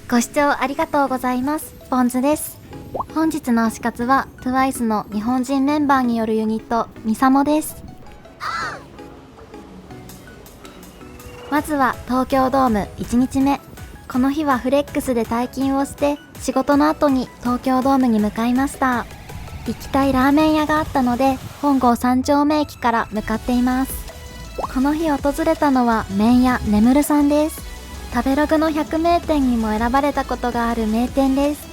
ご視聴ありがとうございます。ポンズです。本日の推し活は TWICE の日本人メンバーによるユニットミサモです。まずは東京ドーム1日目。この日はフレックスで退勤をして仕事の後に東京ドームに向かいました。行きたいラーメン屋があったので本郷三丁目駅から向かっています。この日訪れたのは麺屋ねむるさんです。食べログの100名店にも選ばれたことがある名店です。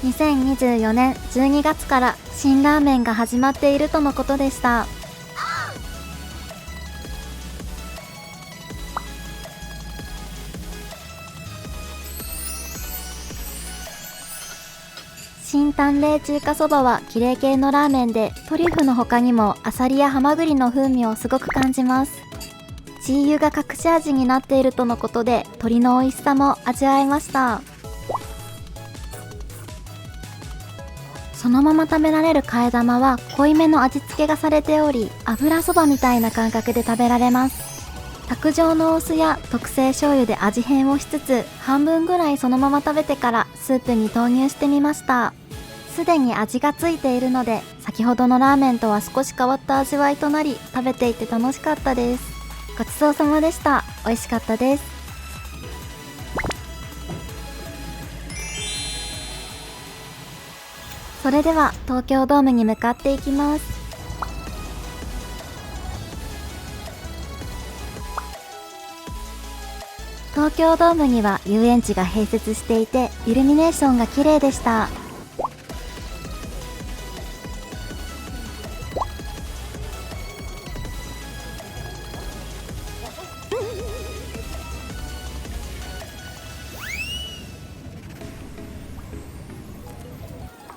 2024年12月から新ラーメンが始まっているとのことでした。新淡麗中華そばはキレイ系のラーメンでトリュフの他にもアサリやハマグリの風味をすごく感じます。チー油が隠し味になっているとのことで鶏の美味しさも味わえました。そのまま食べられる替え玉は濃いめの味付けがされており油そばみたいな感覚で食べられます。卓上のお酢や特製醤油で味変をしつつ半分ぐらいそのまま食べてからスープに投入してみました。すでに味がついているので先ほどのラーメンとは少し変わった味わいとなり食べていて楽しかったです。ごちそうさまでした。美味しかったです。それでは東京ドームに向かっていきます。東京ドームには遊園地が併設していてイルミネーションが綺麗でした。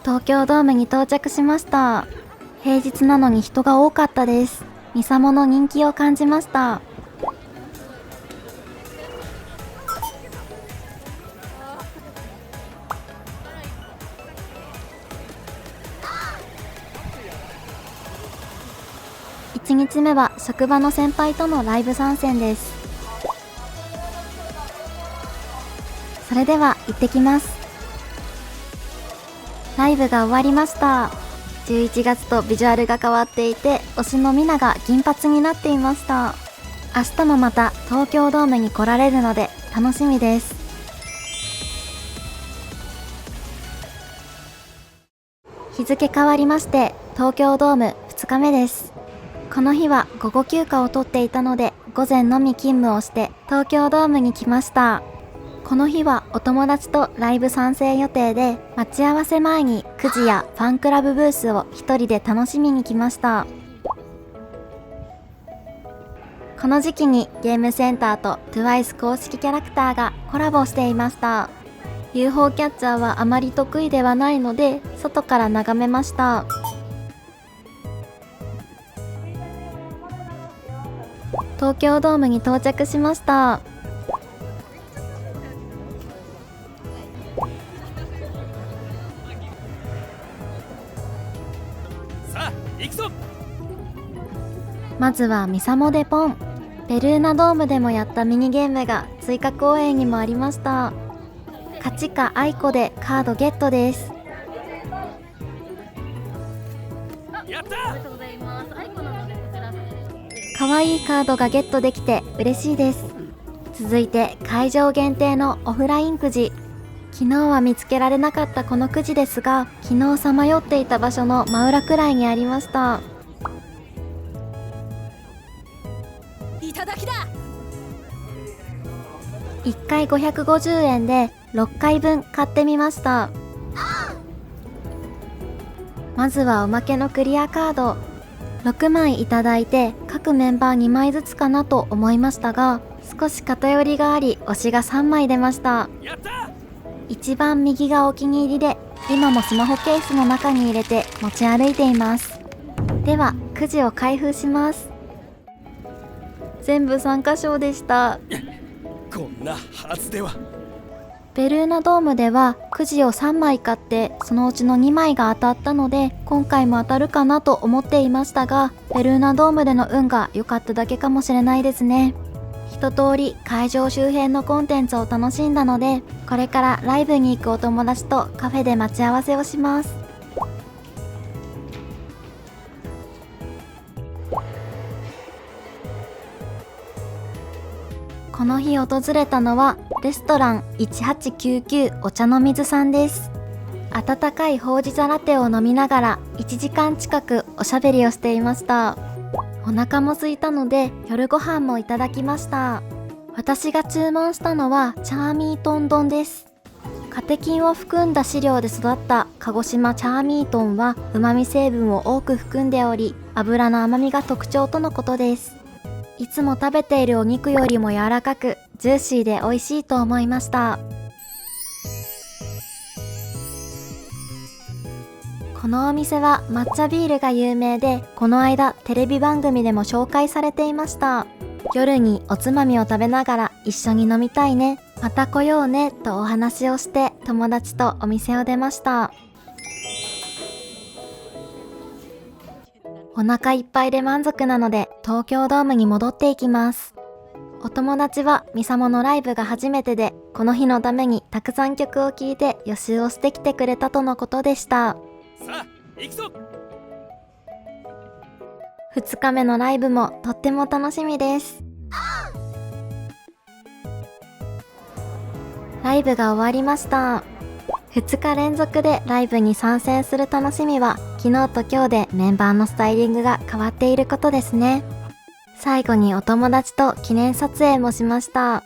東京ドームに到着しました。平日なのに人が多かったです。ミサモの人気を感じました。1日目は職場の先輩とのライブ参戦です。それでは行ってきます。ライブが終わりました。11月とビジュアルが変わっていて推しのミナが銀髪になっていました。明日もまた東京ドームに来られるので楽しみです。日付変わりまして東京ドーム2日目です。この日は午後休暇を取っていたので午前のみ勤務をして東京ドームに来ました。この日はお友達とライブ参戦予定で待ち合わせ前にくじやファンクラブブースを一人で楽しみに来ました。この時期にゲームセンターと TWICE 公式キャラクターがコラボしていました。 UFO キャッチャーはあまり得意ではないので外から眺めました。東京ドームに到着しました。まずはミサモでポン。ベルーナドームでもやったミニゲームが追加公演にもありました。勝ちかあいこでカードゲットです。かわいいカードがゲットできて嬉しいです。続いて会場限定のオフラインくじ。昨日は見つけられなかったこのくじですが昨日さまよっていた場所の真裏くらいにありました。いただきだ。1回550円で6回分買ってみました。まずはおまけのクリアカード6枚いただいて各メンバー2枚ずつかなと思いましたが少し偏りがあり推しが3枚出ました。一番右がお気に入りで今もスマホケースの中に入れて持ち歩いています。ではくじを開封します。全部参加賞でした。こんなはずでは。ベルーナドームではくじを3枚買ってそのうちの2枚が当たったので今回も当たるかなと思っていましたがベルーナドームでの運が良かっただけかもしれないですね。一通り会場周辺のコンテンツを楽しんだので、これからライブに行くお友達とカフェで待ち合わせをします。この日訪れたのはレストラン1899お茶の水さんです。温かいほうじ茶ラテを飲みながら1時間近くおしゃべりをしていました。お腹も空いたので夜ご飯もいただきました。私が注文したのはチャーミートン丼です。カテキンを含んだ飼料で育った鹿児島チャーミートンは旨味成分を多く含んでおり、脂の甘みが特徴とのことです。いつも食べているお肉よりも柔らかくジューシーで美味しいと思いました。このお店は抹茶ビールが有名で、この間テレビ番組でも紹介されていました。夜におつまみを食べながら一緒に飲みたいね、また来ようねとお話をして友達とお店を出ました。お腹いっぱいで満足なので東京ドームに戻っていきます。お友達はミサモのライブが初めてで、この日のためにたくさん曲を聴いて予習をしてきてくれたとのことでした。さあ行くぞ。2日目のライブもとっても楽しみです。ライブが終わりました。2日連続でライブに参戦する楽しみは、昨日と今日でメンバーのスタイリングが変わっていることですね。最後にお友達と記念撮影もしました。